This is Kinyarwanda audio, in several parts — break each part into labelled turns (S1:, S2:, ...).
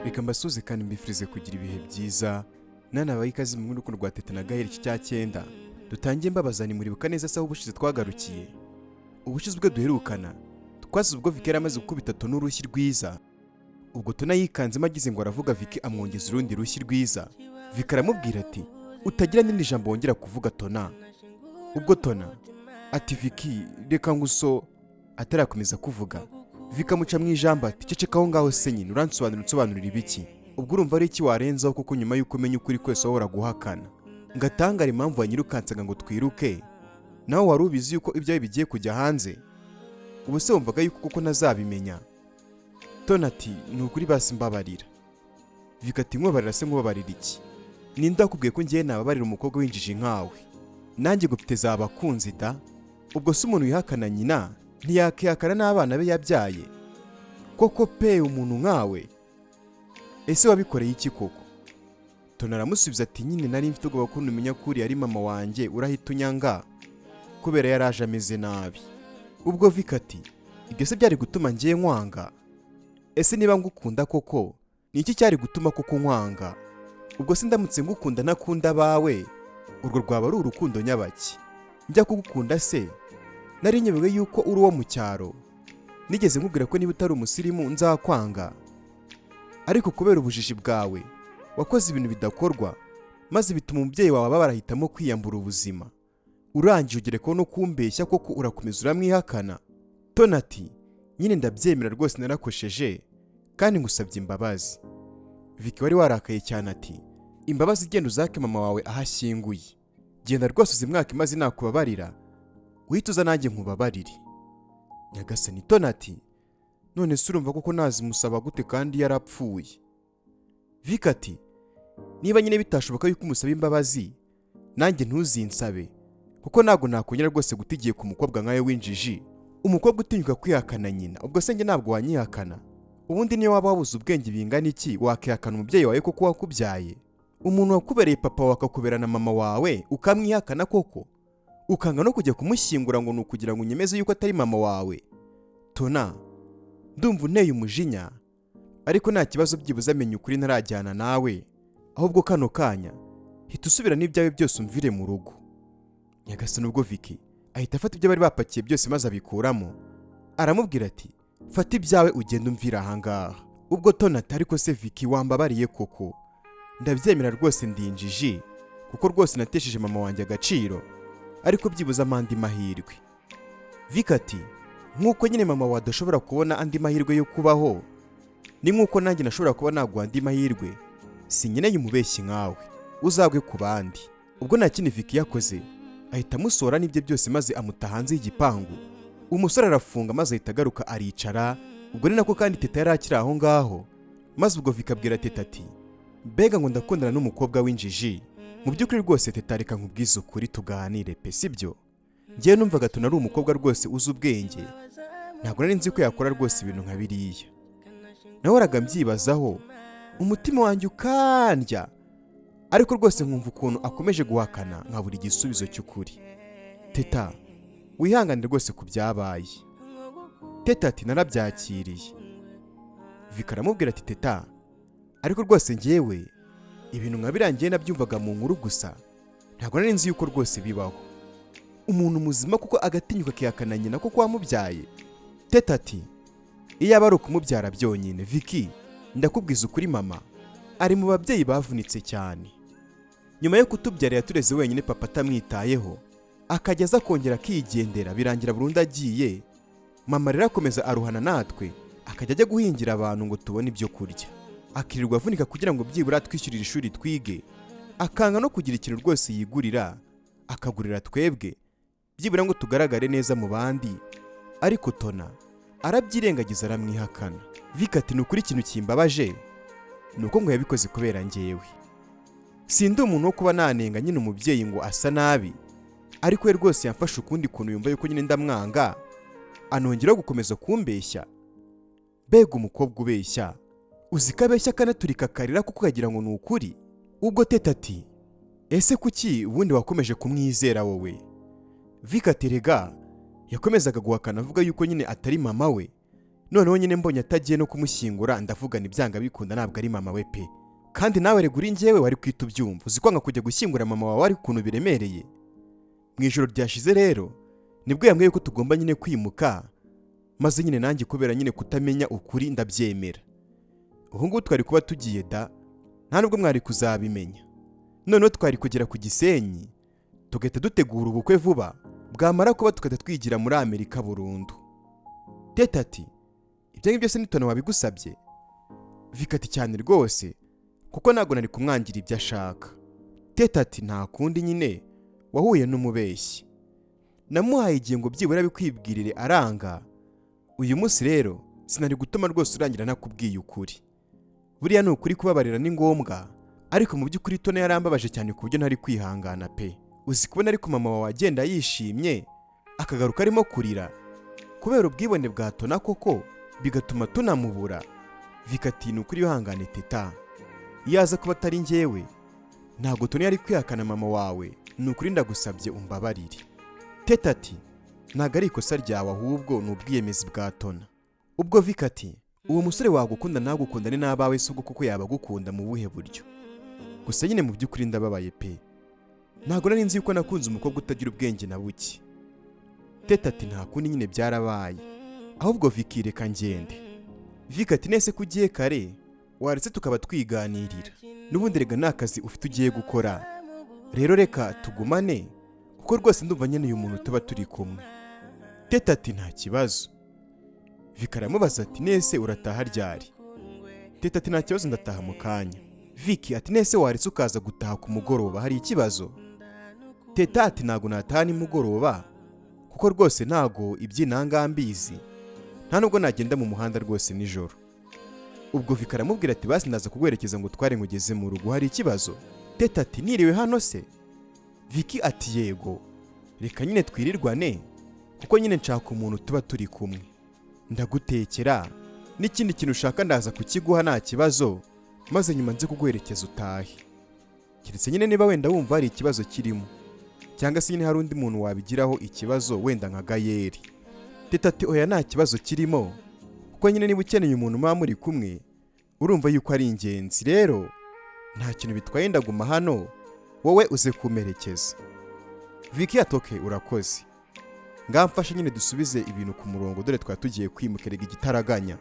S1: Reka mbasuze kandi mbifurize kugira ibihe byiza. Nanabaye ikaze mu rukundo rwa TETA na GAEL cya 9. Dutangiye mbabazani muribuka neza saho ubushize twagarukiye. Ubushize ubwo duherukana twasize ubwo Vicky amaze gukubita Tona urushyi rwiza. Ubwo Tona yikanzemo agize ngo aravuga Vicky amwongeza urundi rushyi rwiza. Vicky aramubwira ati utagira n'indi jambo wongera kuvuga Tona. Ubwo Tona ati Vicky reka nguso atarakomeza kuvuga. Vicky amuca mu ijambo ati cecekaho ngaho se nyine uransobanurira ibiki. Ubwo urumva ari iki warenzaho kuko nyuma y'uko umenya ukuri kwese wahora guhakana ngatangara impamvu wanyirukansaga ngo twiruke nawe wari ubizi yuko ibyawe bigiye kujya hanze. Ubu se wumvaga yuko kuko nazabimenya. Tona ati ni ukuri basi mbabarira. Vicky ati mwobarira se mwobarira iki? Ninde akubwiye ko ngiye nababarira umukobwa w'injiji nkawe? Nanjye gufite zabakunzi da. Ubwo se umuntu yihakana nyina ntiyakihakana n'abana be yabyaye koko pe umuntu nkawe? Ese wabikoreye iki koko? Tona aramusubiza ati nyine nari mfite ubwoba ko numenya kuri ari mama wanjye urahita unyanga kubera yaraje ameze nabi. Ubwo Vicky ati ibyo se byari gutuma ngiye nkwanga? Ese niba ngukunda koko ni iki cyari gutuma koko nkwanga? Ubwo se ndamutse ngukunda nakunda bawe urwo rwaba ari urukundo nyabaki? Njya kugukunda se nari nyebewe yuko uri uwo mu cyaro. Nigeze nkubwira ko niba utari umusirimu nzakwanga, ariko kubera ubujiji bwawe wakoze ibintu bidakorwa maze bituma umubyeyi wawe barahitamo kwiyambura ubuzima. Urangiye ugereko no kumbeshya koko urakomeza uramwihakana. Tona ati nyine ndabyemera rwose narakosheje kandi ngusabye imbabazi. Vicky wari warakaye cyane ati imbabazi genda uzake mama wawe ahashyinguye. Genda rwose uzimwaka imaze nakubabarira uhita uza nanjye nkubabarire. Nyagasani. Tona ati none se urumva koko nazimusaba gute kandi yarapfuye? Vicky ati niba nyine bitashoboka yuko umusaba imbabazi nanjye ntuzinsabe kuko ntabwo nakongera rwose gutigiye ku mukobwa nkawe w'injiji, umukobwa utinyuka kwihakana nyina. Ubwo se njye ntabwo wanyihakana? Ubundi niyo waba wabuze ubwenge bingana iki wakihakana umubyeyi wawe koko wakubyaye? Umuntu wakubereye papa wawe akakuberana mama wawe ukamwihakana koko ukanga no kujya kumushyingura ngo nukugira ngo unyemeze yuko atari mama wawe? Tona ndumva unteye umujinya, ariko nta kibazo byibuze amenya ukuri ntarajyana nawe, ahubwo kano kanya hita usubira n'ibyawe byose umvire mu rugo. Nyagasani. Ubwo Vicky ahita afata ibyo bari bapakiye byose maze abikuramo aramubwira ati fata ibyawe ugenda umvira ahangaha. Ubwo Tona ati ariko se Vicky wambabariye koko? Ndabyemera rwose ndinjiji kuko rwose natesheje mama wanjye agaciro, ariko byibuze amandi mahirwe. Vicky ati nk'uko nyine mama wawe adashobora kubona andi mahirwe yo kubaho ni nk'uko nanjye nashobora kuba naguha andi mahirwe. Si nkeneye umubeshyi nkawe uzagwe ku bandi. Ubwo nta kindi Vicky yakoze ahita amusohora n'ibyo byose maze amuta hanze y'igipangu. Umusore arafunga maze ahita agaruka aricara. Ubwo ni nako kandi TETA yari akiri aho ngaho. Maze ubwo Vicky abwira TETA ati mbega ngo ndakundana n'umukobwa w'injiji. Mu by'ukuri rwose TETA reka nkubwize ukuri tuganire pe sibyo? Ngiye numvaga Tona ari umukobwa rwose uzi ubwenge, ntabwo nari nzi ko yakora rwose ibintu nka biriya. Nawe waragambyibazaho umutima wanjye ukandya, ariko rwose nkumva ukuntu akomeje guhakana nkabura igisubizo cy'ukuri. TETA wihangane rwose ku byabaye. TETA ati narabyakiriye. Vicky aramubwira ati TETA ariko rwose ngewe ibintu nka birangiye nabyumvaga mu nkuru gusa, ntabwo nari nzi yuko rwose bibaho. Umuntu muzima kuko agatinyuka akihakana nyina kuko wamubyaye? TETA ati iyo aba ari ukumubyara byonyine Vicky ndakubwiza ukuri mama ari mu babyeyi bavunitse cyane. Nyuma yo kutubyara yatureze wenyine papa atamwitayeho akageza kongera akigendera birangira burundu agiye. Mama rero akomeza aruhana natwe akajya ajya guhingira abantu ngo tubone ibyo kurya, akirirwa avunika kugira ngo byibura twishyurire ishuri twige, akanga no kugira ikintu rwose yigurira akagurira twebwe byibura ngo tugaragare neza mu bandi. Ariko Tona arabyirengagiza aramwihakana. Vicky ati nukuri ikintu kimbabaje nuko ngo yabikoze kubera ngewe. Sindi umuntu wo kuba nanenga nyine umubyeyi ngo asa nabi, ariko we rwose yamfashe ukundi kuntu yumva yuko nyine ndamwanga anongera gukomeza kumbeshya. Mbega umukobwa ubeshya, uzi ko abeshya akanaturika akarira kuko kagira ngo ni ukuri. Ubwo TETA ati ese kuki ubundi wakomeje kumwizera wowe? Vicky ati rega yakomezaga guhakana avuga yuko nyine atari mama we noneho nyine mbonye atagiye no kumushyingura ndavuga ibyanga bikunda ntabwo ari mama we pe. Kandi nawe regura njyewe wari kwita ubyumva, uzi kwanga kujya gushyingura mama wawe ari ukuntu biremereye. Mu ijoro ryashize rero nibwo yambwiye ko tugomba nyine kwimuka, maze nyine nanjye kubera nyine kutamenya ukuri ndabyemera. Ubu ngubu twari kuba tugiye da, nta nubwo mwari kuzabimenya. Noneho twari kugera ku Gisenyi tugahita dutegura ubukwe vuba, bwamara kuba tukajya twigira muri Amerika burundu. Teta ati ibyo ngibyo se nitona wabigusabye? Vika ati cyane rwose, kuko ntabwo nari kumwangira ibyo ashaka. Teta ati nta kundi nyine wahuye n'umubeshyi, namuhaye igihe ngo byibura bikwibwirire aranga. Uyu munsi rero sinari gutuma rwose urangira nakubwiye ukuri. Buriya ni ukuri kubabarira ni ngombwa, ariko mu by'ukuri Tona yarambabaje cyane ku buryo ntari kwihangana pe. Uzi kubona ariko mama wawe agenda yishimye akagaruka arimo kurira kubera ubwibone bwa Tona koko bigatuma tunamubura. Vika ati ni ukuri wihangane Teta, iyo aza kuba atari njyewe ntabwo Tona yari kwihakana mama wawe, ni ukuri ndagusabye umbabarire. Teta ati ntabwo ari ikosa ryawe ahubwo ni ubwiyemezi bwa Tona. Ubwo Vika ati uwo musore wagukunda ntagukundane n'abawe se ubwo kuko yaba agukunda mu buhe buryo? Gusa nyine mu by'ukuri ndababaye pe, ntabwo nari nzi yuko nakunze umukobwa utagira ubwenge na buke. Teta ati nta kundi nyine byarabaye, ahubwo Viki reka ngende. Vika ati nese kugiye kare waretse tukaba twiganirira, n'ubundi rega nta kazi ufite ugiye gukora, rero reka tugumane kuko rwose ndumva nyine uyu muntu tuba turi kumwe. Teta ati nta kibazo. Vika aramubaza ati nese urataha ryari? Teta ati nta kibazo ndataha mu kanya. Viki ati nese waretse ukaza gutaha ku mugoroba hari ikibazo? Teta ati ntago nataha nimugoroba kuko rwose ntago iby'inanga mbizi, nta nubwo nagenda mu muhanda rwose nijoro. Ubwo Vika aramubwira ati basi ndaza kuguherekeza ngo tware ngugeze mu rugo hari ikibazo? Teta ati niriwe hano se? Viki ati yego, reka nyine twirirwane kuko nyine nshaka umuntu tuba turi kumwe, ndagutekera n'ikindi kintu ushaka ndaza kukiguha nta kibazo, maze nyuma nze kuguherekeza utahe. Keretse nyine niba wenda wumva hari ikibazo kirimo, cyangwa se nyine hari undi muntu wabigiraho ikibazo wenda nka GAEL. Teta ati oya nta kibazo kirimo, kuko nyine niba ukeneye umuntu muba muri kumwe urumva yuko ari ingenzi, rero nta kintu bitwaye ndaguma hano wowe uze kumerekeza. Viki atoke urakoze, ngamfashe nyine dusubize ibintu ku murongo dore twari tugiye kwimukira igitaraganya.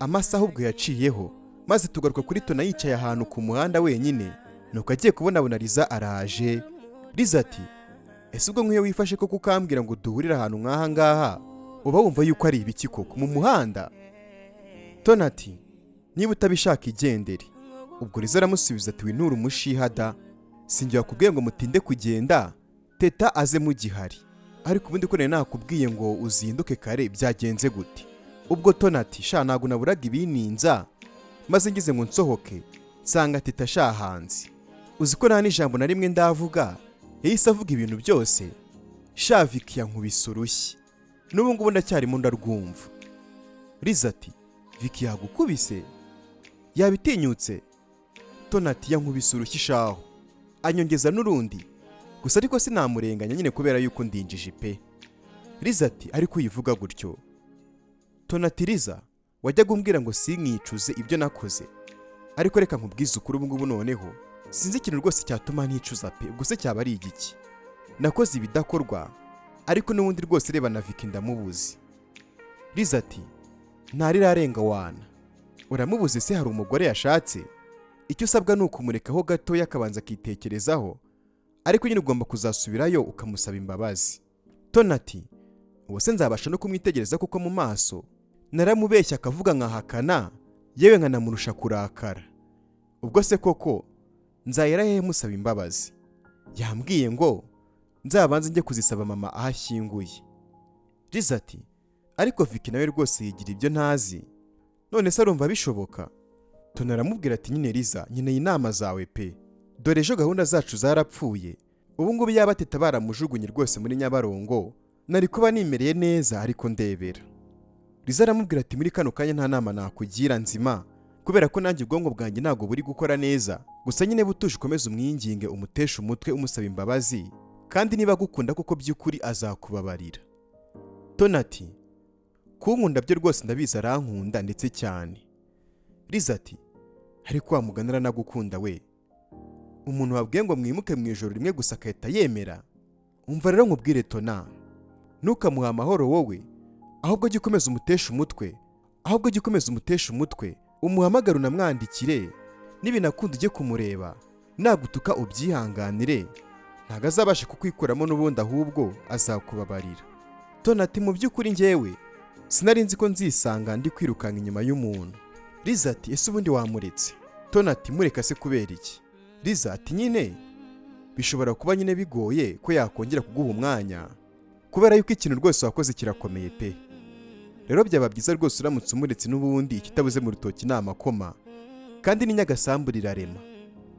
S1: Amasaha ubwo yaciyeho maze tugaruka kuri Tona yicaye ahantu ku muhanda wenyine, nuko agiye kubona Liza araje. Liza ati ese ubwo nk'iyo wifashe ko kukambwira ngo duhurire ahantu nk'aha ngaha uba wumva yuko ari ibiki koko mu muhanda? Tona ati niba utabishaka igendere. Ubwo Liza aramusubiza ati winura umushihada, sinjye wakubwiye ngo mutinde kugenda Teta aze mu gihari, ariko ubundi ko nari nakubwiye ngo uzinduke kare byagenze gute? Ubwo Tona ati sha ntago naburaga ibininza, maze ngize ngo nsohoke nsanga Teta sha hanze. Uzi ko nta n'ijambo na rimwe ndavuga, yahise avuga ibintu byose. Sha Viki yankubise urushyi, n'ubu ngubu ndacyarimo ndarwumva. Liza ati Viki yagukubise? Yabitinyutse? Tona ati yankubise urushyi shaho, anyongeza n'urundi, gusa ariko sinamurenganya nyine kubera yuko ndinjije pe. Liza ati ariko uyivuga gutyo? Tona ati Liza wajyaga umbwira ngo sinkicuze ibyo nakoze, ariko reka nkubwize ukuri ubu ngubu noneho sinzi ikintu rwose cyatuma nticuza pe, gusa cyaba ari igiki? Nakoze ibidakorwa, ariko n'ubundi rwose reba na Viki ndamubuze. Liza ati ntarirarenga wana, uramubuze se hari umugore yashatse? Icyo usabwa ni ukumurekaho gatoya akabanza akitekerezaho, ariko nyine ugomba kuzasubirayo ukamusaba imbabazi. Tona ati ubu se nzabasha no kumwitegereza kuko mu maso naramubeshya akavuga nkahakana, yewe nkanamurusha kurakara. Ubwo se koko nzahera hehe musaba imbabazi? Yambwiye ngo nzabanze njye kuzisaba mama aho ashyinguye. Liza ati ariko Viki nawe rwose yigira ibyo ntazi, none se arumva bishoboka? Tona aramubwira ati nyine Liza nkeneye inama zawe pe, dore ejo gahunda zacu zarapfuye, ubu ngubu yaba Teta baramujugunye rwose muri Nyabarongo nari kuba nimereye neza ariko ndebera. Liza aramubwira ati muri kano kanya nta nama nakugira nzima, kubera ko nanjye ubwonko bwanjye ntabwo buri gukora neza, gusa nyine butuje ukomeze umwinginge umuteshe umutwe umusaba imbabazi, kandi niba agukunda koko by'ukuri azakubabarira. Tony ati kunkunda byo rwose ndabizi arankunda ndetse cyane. Liza ati ariko wa mugani aranagukunda we, umuntu wabwiye ngo mwimuke mu ijoro rimwe gusa akahita yemera? Umva rero nkubwire Tona, ntukamuha amahoro wowe, ahubwo jya ukomeza umutesha umutwe, umuhamagara unamwandikire, nibinakunda ujye kumureba, nagutuka ubyihanganire, ntabwo azabasha kukwikuramo n'ubundi ahubwo azakubabarira. Tony ati mu by'ukuri njyewe sinari nzi ko nzisanga ndi kwirukanka inyuma y'umuntu. Liza ati ese ubundi wamuretse? Tony ati mureka se kubera iki? Liza ati nyine bishobora kuba nyine bigoye ko yakongera kuguha umwanya, kubera yuko ikintu rwose wakoze kirakomeye pe. Rero byaba byiza rwose uramutse umuretse, n'ubundi ikitabuze mu rutoki ni amakoma, kandi ni nyagasambu rirarema.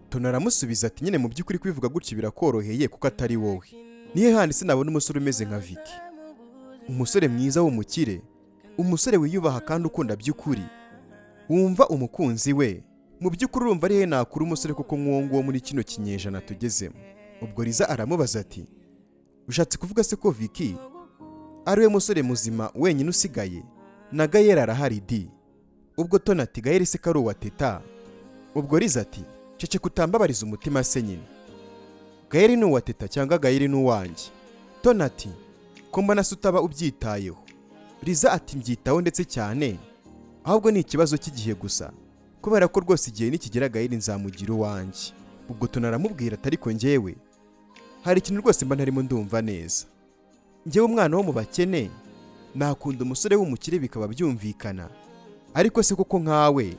S1: Tony aramusubiza ati nyine mu by'ukuri kwivuga gutyo birakoroheye kuko atari wowe. Nihe handi se nabona umusore umeze nka Vicky, umusore mwiza w'umukire, umusore wiyubaha kandi ukunda by'ukuri, wumva umukunzi we. Mu by'ukuri urumva ari he nakura umusore kuko nk'uwo nguwo muri kino kinyejana tugezemo? Ubwo Liza aramubaza ati ushatse kuvuga se ko Vicky ari we musore muzima wenyine usigaye? Na GAEL arahari di? Ubwo Tony ati GAEL se ko ari uwa TETA? Ubwo Liza ati cece kutambabariza umutima se nyine, GAEL ni uwa TETA cyangwa GAEL ni uwanjye? Tony ati ko mbona se utaba ubyitayeho. Liza ati mbyitaho ndetse cyane, ahubwo ni ikibazo cy'igihe gusa, kubera ko rwose igihe nikigera GAEL nzamugira uwanjye. Ubwo Tony aramubwira ati ariko njyewe hari ikintu rwose mba ntarimo ndumva neza. Njyewe umwana wo mu bakene nakunda umusore w'umukire bikaba byumvikana, ariko se koko nkawe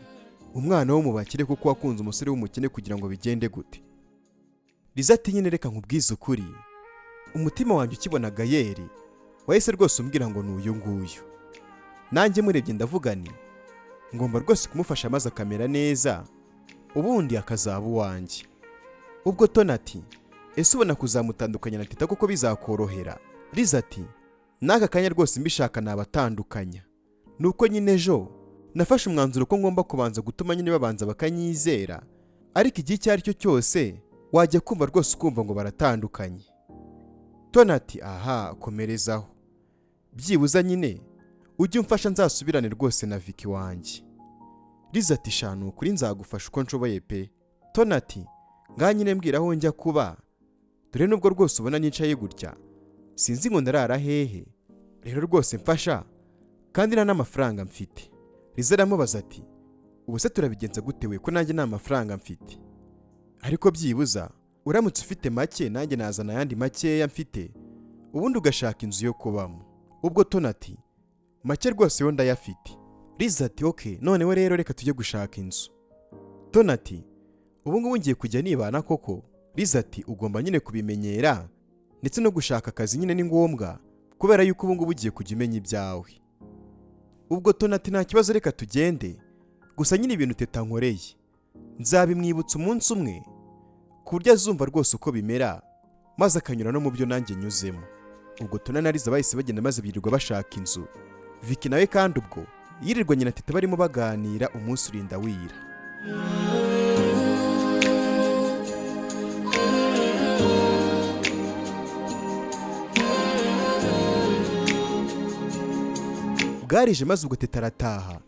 S1: umwana wo mu bakire kuko wakunze umusore w'umukene kugira ngo bigende gute? Liza ati nyine reka nkubwize ukuri, umutima wanjye ukibona GAEL wahise rwose umbwira ngo ni uyu nguyu. Nanjye murebye ndavuga ni ngomba rwose kumufasha maze akamera neza, ubundi akazaba uwanjye. Ubwo Tony ati ese ubona kuzamutandukanya na TETA kuko bizakorohera? Liza ati n'aka kanya rwose mbishaka nabatandukanya, nuko nyine ejo nafashe umwanzuro ko ngomba kubanza gutuma nyine babanza bakanyizera, ariko igihe icyo ari cyo cyose wajya kumva rwose ukumva ngo baratandukanye. Tony ati aha komerezaho, byibuza nyine ujye umfasha nzasubirane rwose na Vicky wanjye. Liza ati shanu ukuri nzagufasha uko nshoboye pe. Tony ati ngaha nyine mbwira aho njya kuba, dore nubwo rwose ubona nicaye gutya sinzi ngo ndarara hehe, rero rwose mfasha kandi nta n'amafaranga mfite. Liza aramubaza ati ubu se turabigenza gute we ko nanjye nta mafaranga mfite? Ariko byibuza uramutse ufite make nanjye nazana ayandi makeya mfite, ubundi ugashaka inzu yo kubamo. Ubwo Tony ati make rwose yo ndayafite. Liza ati okay noneho rero reka tujye gushaka inzu. Tony ati ubu ngubu ngiye kujya nibana koko? Liza ati ugomba nyine kubimenyera, ndetse no gushaka akazi nyine ni ngombwa, kubera yuko ubu ngubu ugiye kujya umenya ibyawe. Ubwo Tony ati nta kibazo reka tugende, gusa nyine ibintu TETA nkoreye nzabimwibutsa umunsi umwe ku buryo azumva rwose uko bimera, maze akanyura no mu byo nanjye nyuzemo. Ubwo Tony na Liza bahise bagenda maze birirwa bashaka inzu. Vicky nawe kandi ubwo yirirwanye na TETA barimo baganira umunsi urinda wira. Bwarije maze ubwo TETA arataha.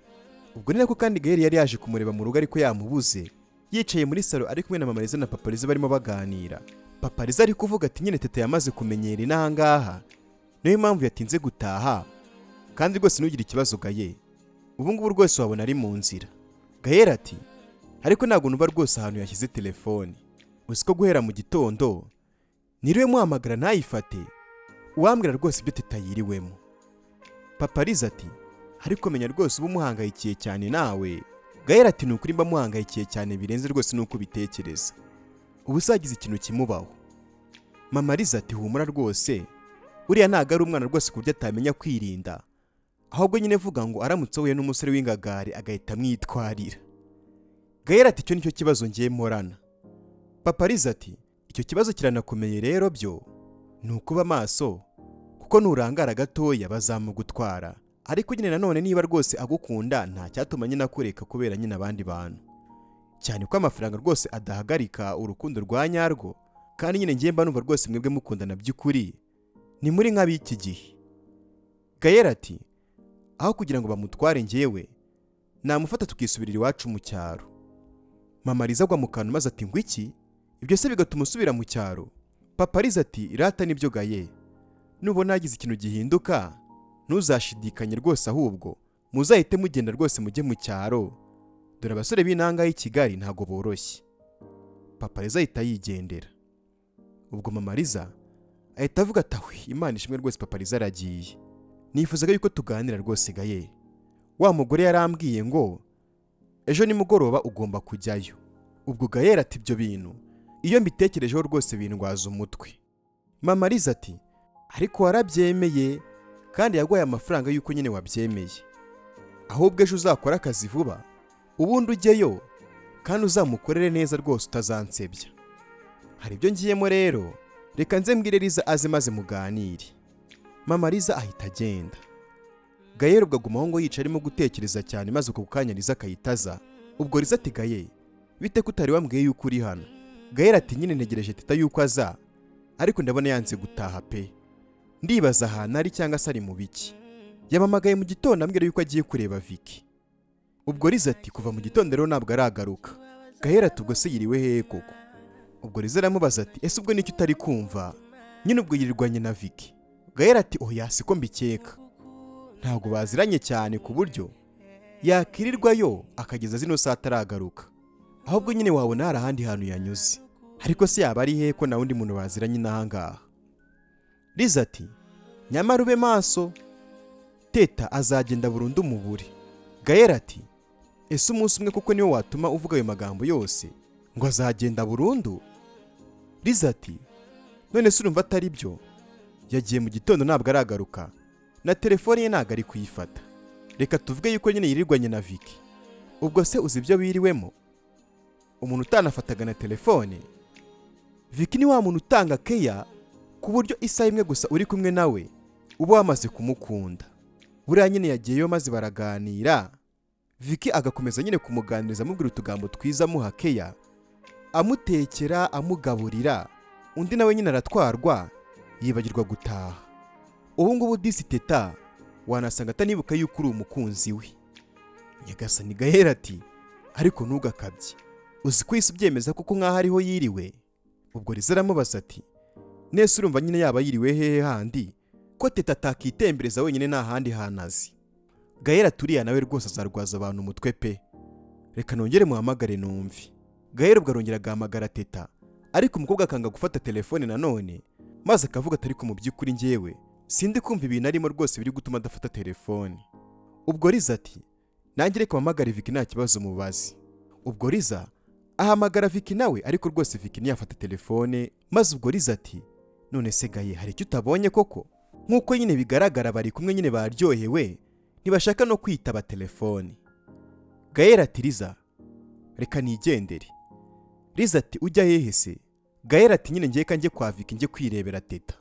S1: Ubwo ni nako kandi GAEL yari yaje kumureba mu rugo ariko yamubuze, yicaye muri salo ari kumwe na mama Liza na papa Liza barimo baganira. Papa Liza ari kuvuga ati nyine TETA yamaze kumenyera inahangaha, niyo mpamvu yatinze gutaha, kandi rwose ntugire ikibazo GAEL, ubu ngubu rwose wabona ari mu nzira. GAEL ati ariko ntabwo numva rwose ahantu yashyize telefone, uzi ko guhera mu gitondo niriwe muhamagara ntayifate, uwambwira rwose ibyo TETA yiriwemo. Papa Liza ati ariko menya rwose uba umuhangayikiye cyane nawe. GAEL ati ni ukuri mba muhangayikiye cyane birenze rwose nuko ubitekereza, ubu usagize ikintu kimubaho. Mama Liza ati humura rwose, uriya ntago ari umwana rwose ku buryo atamenya kwirinda, ahubwo nyine vuga ngo aramutse ahuye n'umusore w'ingagari agahita amwitwarira. GAEL ati icyo nicyo kibazo ngiye mporana. Papa Liza ati icyo kibazo kiranakomeye rero byo ni ukuba maso, kuko kuko nurangara gatoya bazamugutwara, ariko nyine nanone niba rwose agukunda nta cyatuma nyine akureka kubera nyine abandi bantu, cyane ko amafaranga rwose adahagarika urukundo rwa nyarwo, kandi nyine ngiye mba numva rwose mwebwe mukundana by'ukuri ni muri nk'ab'iki gihe. Gael ati aho kugira ngo bamutware njyewe namufata tukisubirira iwacu mu cyaro. Mama Liza agwa mu kantu maze ati ngo iki, ibyo se bigatuma usubira mu cyaro? Papa Liza ati irata nibyo Gael, nubona hagize ikintu gihinduka ntuzashidikanye rwose, ahubwo muzahite mugenda rwose mujye mu cyaro, dore abasore b'inanga y'i Kigali ntago boroshye. Papa Liza ahita yigendera. Ubwo Mama Liza ahita avuga ati ahwi, Imana ishimwe rwose Papa Liza aragiye, nifuzaga yuko tuganira rwose Gael. Wa mugore yarambwiye ngo ejo nimugoroba ugomba kujyayo. Ubwo Gael ati ibyo bintu iyo mbitekerejeho rwose bindwaza umutwe. Mama Liza ati ariko warabyemeye kandi yaguhaye amafaranga yuko nyine wabyemeye, ahubwo ejo uzakora akazi vuba ubundi ujyeyo kandi uzamukorere neza rwose utazansebya. Hari ibyo ngiyemo rero, reka nze mbwire Liza aze maze muganire. Mama Liza ahita agenda. Gael ubwo agumaho ngo yica arimo gutekereza cyane, maze uko kanya Liza akayitaza. Ubwo Liza ati Gael bite kutari wambwiye yuko uri hano? Gael ati nyine ntegereje Teta yuko aza, ariko ndabona yanze gutaha pe, ndibaza ahantu ari cyangwa se ari mu biki. Yamamagaye mu gitondo ambwira yuko agiye kureba Vicky. Ubwo Liza ati kuva mu gitondo rero ntabwo aragaruka. Gael ati ubwo se yiriwe hehe koko? Ubwo Liza aramubaza ati ese ubwo nicyo utari kumva? Nyine ubwo yirirwanye na Vicky. Gael ati oya siko mbikeka, ntabwo baziranye cyane ku buryo yakirirwayo akageza zino saa ataragaruka, ahubwo nyine wabona hari ahandi hantu yanyuze, ariko se yaba ari hehe ko nta wundi muntu baziranye n'ahangaha. Liza ati nyamara ube maso, Teta azagenda burundu mu buri. Gael ati ese umunsi umwe kuko niwo watuma uvuga ayo magambo yose ngo azagenda burundu? Liza ati none se urumva atari byo? Yagiye mu gitondo ntabwo aragaruka, na telefone ye ntabwo ari kuyifata, reka tuvuge yuko nyine yirirwanye na Vicky. Ubwo se uzi ibyo biriwemo? Umuntu utanafataga na telefone? Vicky ni wa muntu utanga keya ku buryo isaha imwe gusa uri kumwe nawe uba wamaze kumukunda. Buriya nyine yagiyeyo maze baraganira, Vicky agakomeza nyine kumuganiriza amubwira utugambo twiza, amuha keya, amutekera, amugaburira, undi nawe nyine aratwarwa yibagirwa gutaha. Ubu ngubu disi Teta wanasanga atanibuka yuko uri umukunzi we. Nyagasani Gael ati ariko ntugakabye, uzi ko isi ubyemeza kuko nk'aho ariho yiriwe? Ubwo Liza aramubaza ati nese urumva nyine yaba yiriwe hehe handi ko Teta atakitembereza wenyine nta handi hanazi? Gael aturiya nawe rwose azarwaza abantu umutwe pe, reka nongere muhamagare numvi. Gael ubwo arongera agahamagara Teta, ariko umukobwa akanga gufata telefone nanone, maze akavuga atari ko mu by'ukuri njyewe sindi kumva ibintu arimo rwose biri gutuma adafata telefone. Ubwo Liza ati nanjye reka mpamagare Vicky nta kibazo mubazi. Ubwo Liza ahamagara Vicky nawe, ariko rwose Vicky ntiyafata telefone, maze ubwo Liza ati none se Gael hari icyo utabonye koko? Nk'uko nyine bigaragara bari kumwe nyine baryohewe, ntibashaka no kwitaba telefone. Gael ati Liza reka nigendere. Liza ati ujya hehe se? Gael ati nyine ngiye kanjye kwa Vicky njye kwirebera Teta.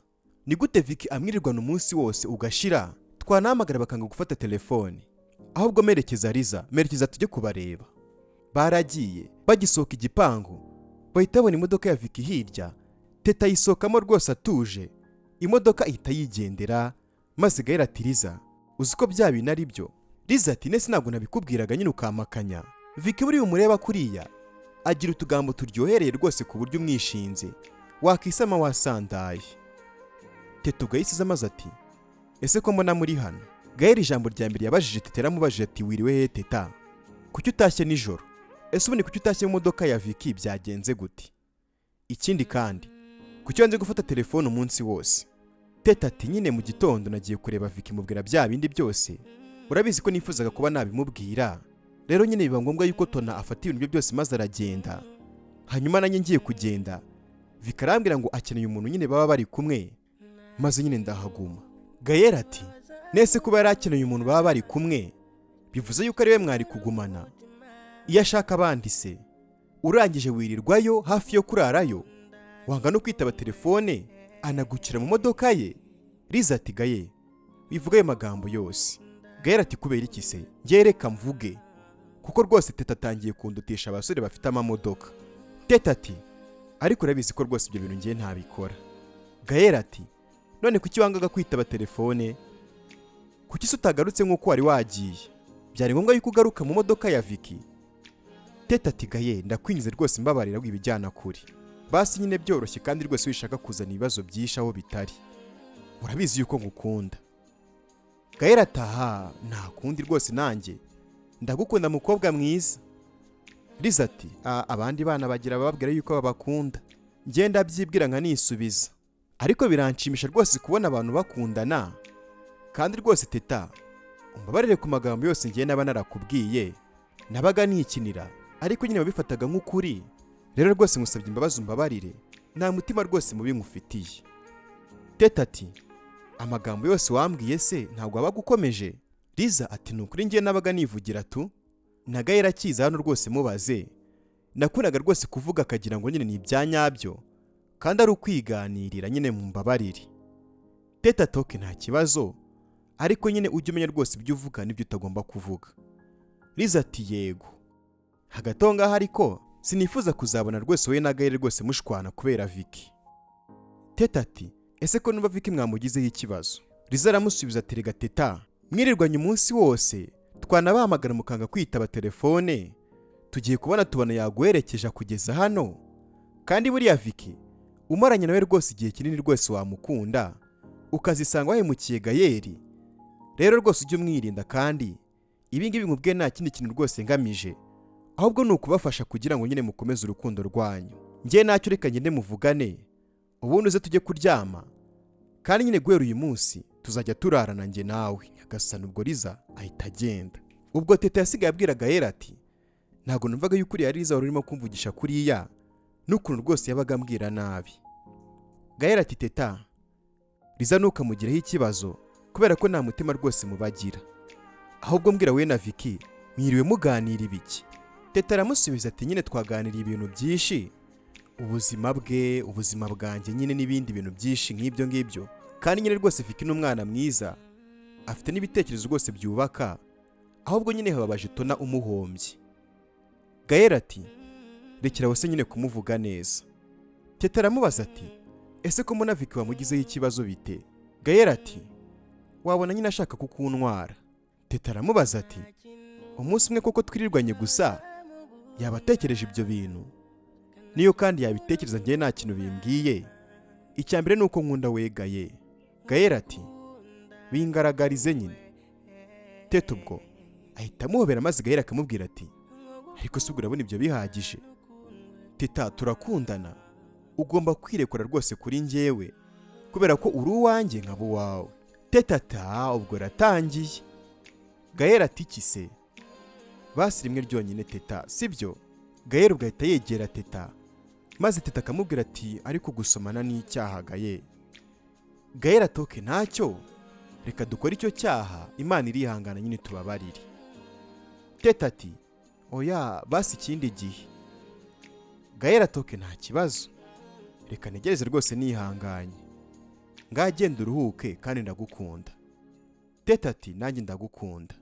S1: Ni gute Vicky amwirirwana umunsi wose ugashira twanahamagara bakanga gufata telefone? Ahubwo merekeza Liza, merekeza tujye kubareba. Baragiye, bagisohoka igipangu bahita babona imodoka ya Vicky hirya, Teta yisohokamo rwose atuje, imodoka ihita yigendera, maze Gael ati Liza uzi ko bya bintu ari byo? Liza ati nese ntabwo nabikubwiraga nyine ukamakanya. Vicky buri umureba kuriya agira utugambo turyohereye rwose ku buryo umwishinze wakisama wasandaye. Teta ubwo yisize amaze ati ese ko mbona muri hano? Gael ijambo rya mbere yabajije Teta yaramubajije ati wiriwe he Teta, kuki utashye nijoro? Ese ubundi kuki utashye mu modoka ya Vicky byagenze gute? Ikindi kandi kuki wanze gufata telefone umunsi wose? Teta ati nyine mu gitondo nagiye kureba Vicky mubwira bya bindi byose, urabizi ko nifuzaga kuba nabimubwira, rero nyine biba ngombwa yuko Tona afata ibintu byose maze aragenda. Hanyuma nanjye ngiye kugenda Vicky arambwira ngo akeneye umuntu nyine baba bari kumwe, maze nyine ndahaguma. Gael ati nese kuba yari akeneye umuntu baba bari kumwe bivuze yuko ari we mwari kugumana? Iyo ashaka abandi se urangije wirirwayo hafi yo kurarayo, wanga no kwitaba telefone anagukira mu modoka ye? Liza ati Gaye wivuga ayo magambo yose. Gael ati kubera iki se? Njye reka mvuge kuko rwose Teta atangiye kundutisha abasore bafite amamodoka. Teta ati ariko urabizi ko rwose ibyo bintu njye ntabikora. Gael ati none kuki wangaga kwitaba telefone? Kuki se utagarutse nk'uko wari wagiye? Byari ngombwa yuko ugaruka mu modoka ya Vicky? Teta ati Gaye ndakwinjize rwose mbabarira wibijyana kuri. Basi nyine byoroshye kandi rwose wishaka kuzana ibibazo byinshi aho bitari. Urabizi yuko ngukunda. Gael ataha nta kundi rwose nanjye ndagukunda mukobwa mwiza. Liza ati abandi bana bagira bababwira yuko babakunda, njye ndabyibwira nkanisubiza, ariko biranshimisha rwose kubona abantu bakundana. Kandi rwose Teta umbabarire ku magambo yose njye naba narakubwiye, nabaga nikinira ariko nyine babifataga nk'ukuri. Rero rwose ngusabye imbabazi umbabarire, nta mutima rwose mubi ngufitiye. Teta ati amagambo yose wambwiye se ntabwo wabaga ukomeje? Liza ati nukuri njye nabaga nivugira tu, na Gael akiza hano rwose mubaze. Nakundaga rwose kuvuga akagira ngo nyine ni ibyanyabyo kandi ari ukwiganirira, nyine mu mbabarire. Teta toke nta kibazo, ariko nyine ujye umenya rwose ibyo uvuga n'ibyo utagomba kuvuga. Liza ati yego. Hagati aho ngaho ariko sinifuza kuzabona rwose wowe na Gael rwose mushwana kubera Vicky. Teta ati ese ko numva Vicky mwamugizeho ikibazo? Liza aramusubiza ati rega Teta mwirirwanye umunsi wose, twanabahamagara mukanga kwitaba telefone, tugiye tubona yaguherekeje kugeza hano. Kandi buriya Vicky umaranye nawe rwose igihe kinini rwose wamukunda, ukazisanga wahemukiye Gael. Rero rwose ujye umwirinda, kandi ibi ngibi nkubwiye nta kindi kintu rwose ngamije, ahubwo ni ukubafasha kugira ngo nyine mukomeze urukundo rwanyu. Njye ntacyo reka ngende muvugane, ubundi uze tujye kuryama, kandi nyine guhera uyu munsi tuzajya turarana njye nawe. Nyagasani ubwo Liza ahita agenda. Ubwo Teta yasigaye abwira Gael ati ntabwo numvaga yuko uriya Liza wari urimo kumvugisha kuriya, n'ukuntu rwose yabaga ambwira nabi. Gael ati Teta Liza ntukamugireho ikibazo kubera ko nta mutima rwose mubagira, ahubwo mbwira we na Vicky mwiriwe muganira ibiki? Teta aramusubiza ati nyine twaganiriye ibintu byinshi, ubuzima bwe, ubuzima bwanjye nyine n'ibindi bintu byinshi nk'ibyo ngibyo. Kandi nyine rwose Vicky n'umwana mwiza, afite n'ibitekerezo rwose byubaka, ahubwo nyine hababaje Tona umuhombye. Gael ati rekera wose nyine kumuvuga neza. Teta aramubaza ati ese ko mbona Vicky wamugizeho ikibazo bite? Gael ati wabona nyine ashaka kukuntwara. Teta aramubaza ati umunsi umwe koko twirirwanye gusa yaba atekereje ibyo bintu? Niyo kandi yabitekereza njye nta kintu bimbwiye. Icyambere nuko nkunda we Gael. Gael ati bingaragarize nyine. Teta ubwo ahita amuhobera maze Gael akamubwira ati ariko se urabona ibyo bihagije? Teta turakundana, ugomba kwirekura rwose kuri njyewe kubera ko uri uwanjye nkaba uwawe. Teta ata ubwo ratangiye. Gael ati iki se? Basi rimwe ryonyine Teta sibyo? Gael ubwo ahita yegera Teta maze Teta akamubwira ati ariko gusomana ni icyaha Gael. Gael atoke ntacyo, reka dukore icyo cyaha, Imana irihangana nyine tubabarire. Teta ati oya basi ikindi gihe. Gael atoke nta kibazo, reka negereze rwose nihanganye, ngagenda uruhuke kandi ndagukunda. Teta ati nanjye ndagukunda.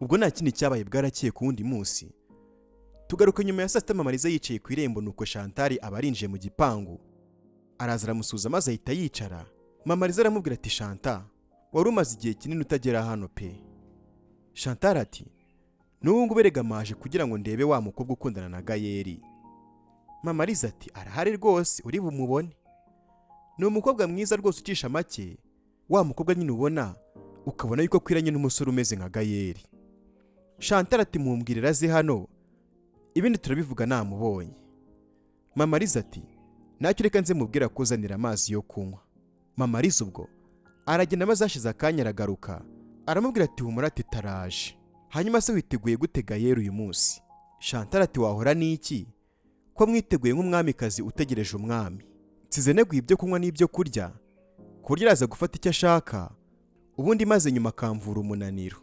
S1: Ubwo nta kindi cyabaye bwarakiye ku wundi munsi. Tugaruka nyuma ya saa sita, Mama Liza yicaye ku irembo, nuko Chantal aba arinjiye mu gipangu. Araza aramusuza maze ahita yicara. Mama Liza aramubwira ati Chantal wari umaze igihe kinini utagera hano pe. Chantal ati n'ubu ngubu erega maje kugira ngo ndebe wa mukobwa ukundana na Gael. Mama Liza ati arahari rwose uri bumubone, ni umukobwa mwiza rwose ucisha make, wa mukobwa nyine ubona ukabona yuko kwiranye n'umusore umeze nka Gael. Chantal ati mumbwirira aze hano, ibindi turabivuga namubonye. Mama Liza ati ntacyo reka nze mubwira kuzanira amazi yo kunywa. Mama Liza ubwo aragenda maze ashize akanya aragaruka, aramubwira ati humura Teta araje. Hanyuma se witeguye gute Gael uyu munsi? Chantal ati wahora n'iki ko mwiteguye nk'umwamikazi utegereje umwami? nsize neguye ibyo kunywa n'ibyo kurya ku buryo araza gufata icyo ashaka, ubundi maze nyuma akamvura umunaniro.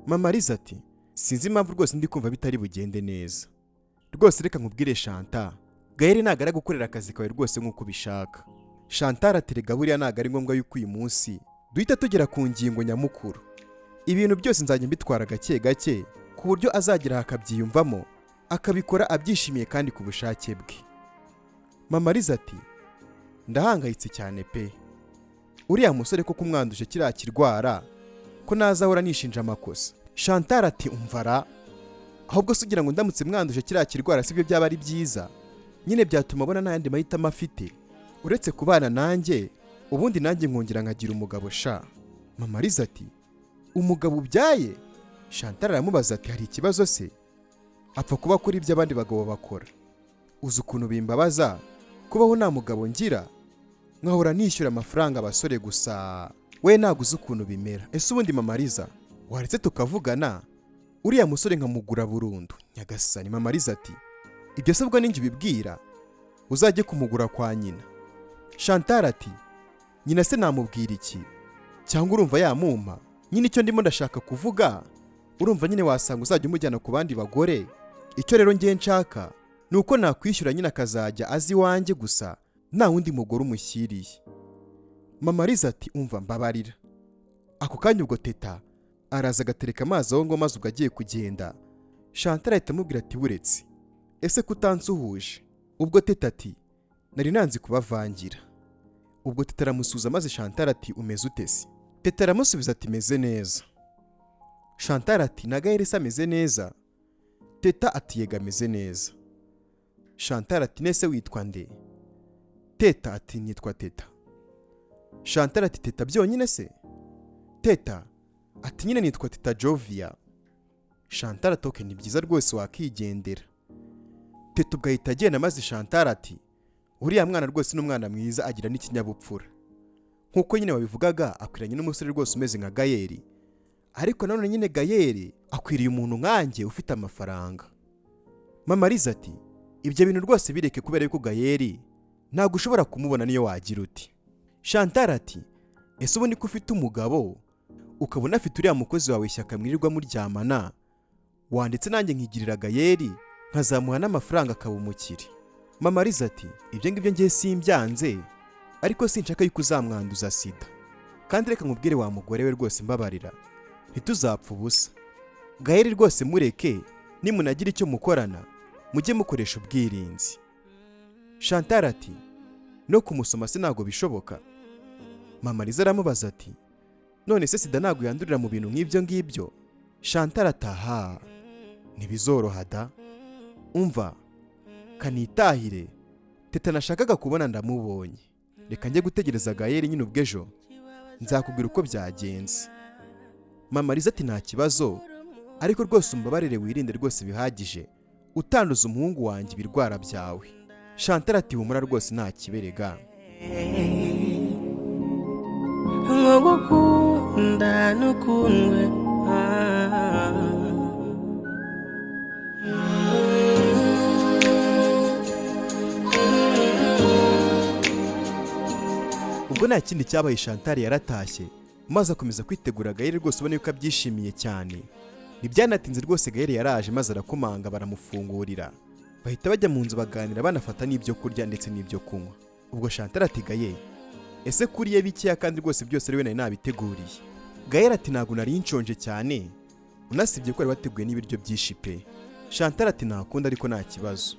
S1: Mama Liza ati sinzi impamvu rwose ndi kumva bitari bugende neza. Rwose reka nkubwire Chantal, Gaël ntago ari gukorera akazi kawe rwose nk'uko ubishaka. Chantal aterega buriya ntago ari ngombwa yuko uyu munsi duhita tugera ku ngingo nyamukuru. Ibintu byose nzajya mbitwara gake gake ku buryo azagera akabyiyumvamo, akabikora abyishimiye kandi ku bushake bwe. Mama Liza ati ndahangayitse cyane pe. Uriya musore ko kumwanduje kiriya kirwara ko nazahora nishinja amakosa. Chantal ati umvara, ahubwo se ugira ngo ndamutse mwanduje kiriya kirwara sibyo byaba ari byiza? Nyine byatuma abona n'ayandi mahitamo afite uretse kubana nanjye, ubundi nanjye nkongera nkagira umugabo sha. Mama Liza ati umugabo ubyaye? Chantal aramubaza ati hari ikibazo se? Apfa kuba kuri ibyo abandi bagabo bakora. Uzi ukuntu bimbabaza kubaho nta mugabo ngira, nkahora nishyura amafaranga abasore gusa. We ntabwo uzi ukuntu bimera. Ese ubundi Mama Liza waretse tukavugana, uriya musore nkamugura burundu? Nyagasani. Mama Liza ati ibyo se ubwo ninjye ubibwira, uzajye kumugura kwa nyina. Chantal ati nyina se namubwira iki? Cyangwa urumva yamumpa? Nyine icyo ndimo ndashaka kuvuga, urumva nyine wasanga uzajya umujyana ku bandi bagore. Icyo rero ngiye nshaka ni uko nakwishyura nyine akazajya azi iwanjye gusa, nta wundi mugore umushyiriye. Mama Liza ati umva mbabarira. Ako kanya ubwo TETA araza agatereka amazi aho ngo, maze ubwo agiye kugenda Chantal ahita amubwira ati buretse, ese kutansuhuje? Ubwo TETA ati nari nanzi kubavangira. Ubwo TETA aramusuza maze Chantal ati umeze ute se? TETA aramusubiza ati meze neza. Chantal ati na Gaël se ameze neza? TETA ati yega ameze neza. Chantal ati nese witwa nde? TETA ati nitwa TETA. Chantal ati TETA byonyine se? TETA ati nyine nitwa TETA Jovia. Chantal ati ni byiza rwose wakigendera. TETA ugahita agenda maze Chantal ati uriya mwana rwose n'umwana mwiza agira n'ikinyabupfura. Nkuko nyine wabivugaga akwiranye n'umusore rwose umeze nka Gaël, ariko nanone nyine Gaël akwiriye umuntu nkanjye ufite amafaranga. Mama Liza ati ibyo bintu rwose bireke kubera yuko Gaël ntabwo ushobora kumubona niyo wagira uti. Chantal ati ese ubundi ko ufite umugabo ukabona afite uriya mukozi wawe ishyaka mwirirwa muryamana, wanditse nanjye nkigirira Gaël nkazamuha n'amafaranga akaba umukire. Mama Liza ati ibyo ngibyo ngiye simbyanze, ariko sinshaka yuko uzamwanduza sida. Kandi reka nkubwire wa mugore we rwose mbabarira, ntituzapfa ubusa. Gaël rwose mureke, nimunagira icyo mukorana mujye mukoresha ubwirinzi. Chantal ati no kumusoma se ntabwo bishoboka? Mama Liza aramubaza ati none se sida ntabwo yandurira mu bintu nk'ibyo ngibyo? Chantal ataha ntibizoroha da. Umva kanitahire, TETA nashakaga kubona ndamubonye. Reka njye gutegereza Gaël nyine ubwejo nzakubwira uko byagenze. Mama Liza ati nta kibazo, ariko rwose umbabarire wirinde rwose bihagije utanduza umuhungu wanjye ibirwara byawe. Chantal ati humura rwose nta kiberega.
S2: Ngokukunda nukundwe
S1: ubwo nta kindi cyabaye. Chantal yaratashye maze akomeza kwitegura Gaël rwose ubona yuko abyishimiye cyane. Ntibyanatinze rwose Gaël yaraje maze arakomanga baramufungurira, bahita bajya mu nzu baganira banafata n'ibyo kurya ndetse n'ibyo kunywa. Ubwo Chantal ati Gaël ese kuriye bikeya kandi rwose byose rero nari nabiteguriye. Gaël ati ntabwo nari nshonje cyane, unasibye ko bari bateguye n'ibiryo byinshi pe. Chantal ati ntakunda ariko nta kibazo,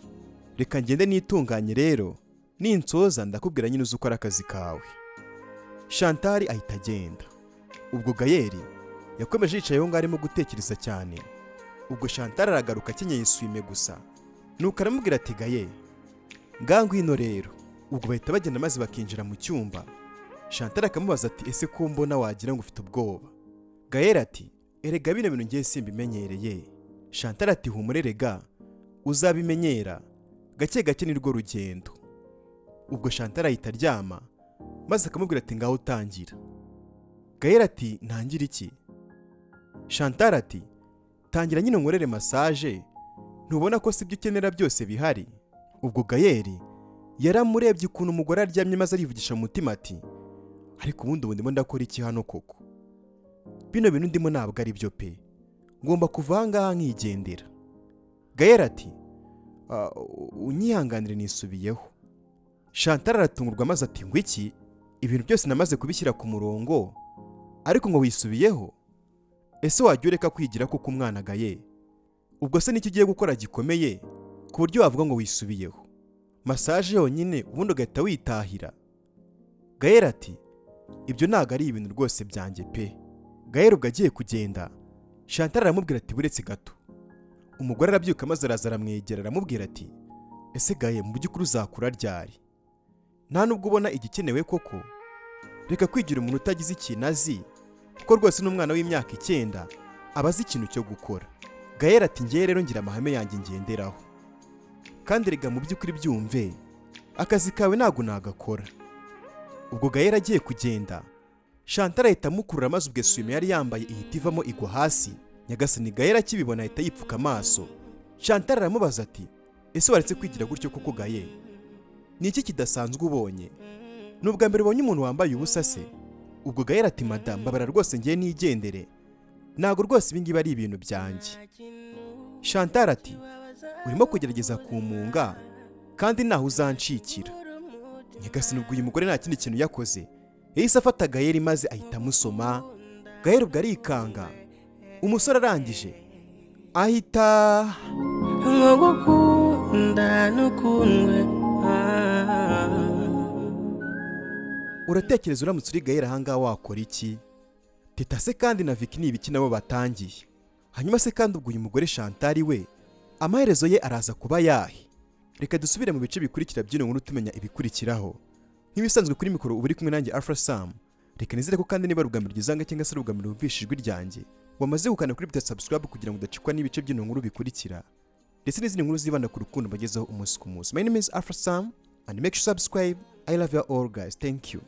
S1: reka ngende nitunganye rero, ninsoza ndakubwira nyine uzi ukora akazi kawe. Chantal ahita agenda. Ubwo Gaël yakomeje yicayeho ngo arimo gutekereza cyane. Ubwo Chantal aragaruka akenyeye isume gusa, nuko aramubwira ati Gaël ngangu hino rero. Ubwo bahita bagenda maze bakinjira mu cyumba. Chantal akamubaza ati ese ko mbona wagira ngo ufite ubwoba? Gaël ati erega bino bintu ngiye simbimenyereye. Chantal ati humure rega uzabimenyera gake gake nirwo rugendo. Ubwo Chantal ahita aryama maze akamubwira ati ngaho utangira. Gaël ati ntangira iki? Chantal ati tangira nyine nkorere massage, ntubona ko sibyo ukenera byose bihari? Ubwo Gaël Yaramurebye ukuntu umugore aryamye maze arivugisha mu mutima ati ariko ubundi ndimo ndakora iki hano koko? Bino bintu ndimo ntabwo ari byo pe, ngomba kuva aha ngaha nkigendera. Gael ati unyihanganire nisubiyeho. Chantal aratungurwa maze ati ngo iki? Ibintu byose namaze kubishyira ku murongo ariko ngo wisubiyeho? Ese wajya ureka kwigira kuko umwana Gael? Ubwo se n'icyo ugiye gukora gikomeye ku buryo wavuga ngo wisubiyeho? Massage yonyine ubundi ugahita witahira? Gael ati ibyo ntabwo ari ibintu rwose byanjye pe. Gael ubwo agiye kugenda, Chantal aramubwira ati buretse gato. Umugore arabyuka maze araza aramwegera aramubwira ati ese Gael mu by'ukuri uzakura ryari? Nta nubwo ubona igikenewe koko? Reka kwigira umuntu utagize ikintu azi, kuko rwose n'umwana w'imyaka 9 aba azi ikintu cyo gukora. Gael ati ngiye rero ngira amahame yanjye ngenderaho, kandi rega mu by'ukuri byumve akazi kawe ntabwo nagakora. Ubwo Gael agiye kugenda, Chantal ahita amukurura maze ubwo swime yari yambaye ihita ivamo igwa hasi. Nyagasani Gael akibibona ahita yipfuka amaso. Chantal aramubaza ati ese waretse kwigira gutyo koko Gael? Ni iki kidasanzwe ubonye? Nubwa mbere ubonye umuntu wambaye ubusa se? Ubwo Gael ati madame babara rwose ngiye nigendere, ntabwo rwose ibingibi ari ibintu byanjye. Chantal ati urimo kugerageza kumunga kandi naho uzancikira. Nyagasani ubwo uyu mugore nta kindi kintu yakoze, yahise afata Gael maze ahita amusoma. Gael ubwo arikanga. Umusore arangije ahita
S2: nkogukunda nukundwe.
S1: Uratekereza uramutse uri Gael ahangaha wakora iki? Teta se kandi na Vicky n'ibiki nabo batangiye. Hanyuma se kandi ubwo uyu mugore Chantal we amaherezo ye araza kuba yahe? Reka dusubire mu bice bikurikira by'ino nkuru tumenya ibikurikiraho. Nk'ibisanzwe kuri mikoro ubu uri kumwe nanjye Alpha Sam. Reka nizere ko kandi niba rugamiro ryizanga cyangwa se rugamiro rumvisha ijwi ryanjye wamaze gukanda kuri subscribe kugira ngo udacikwa n'ibice by'ino nkuru bikurikira, ndetse n'izindi nkuru zibanda ku rukundo bagezeho umunsi ku munsi. My name is Alpha Sam and make sure subscribe. I love you all guys. Thank you.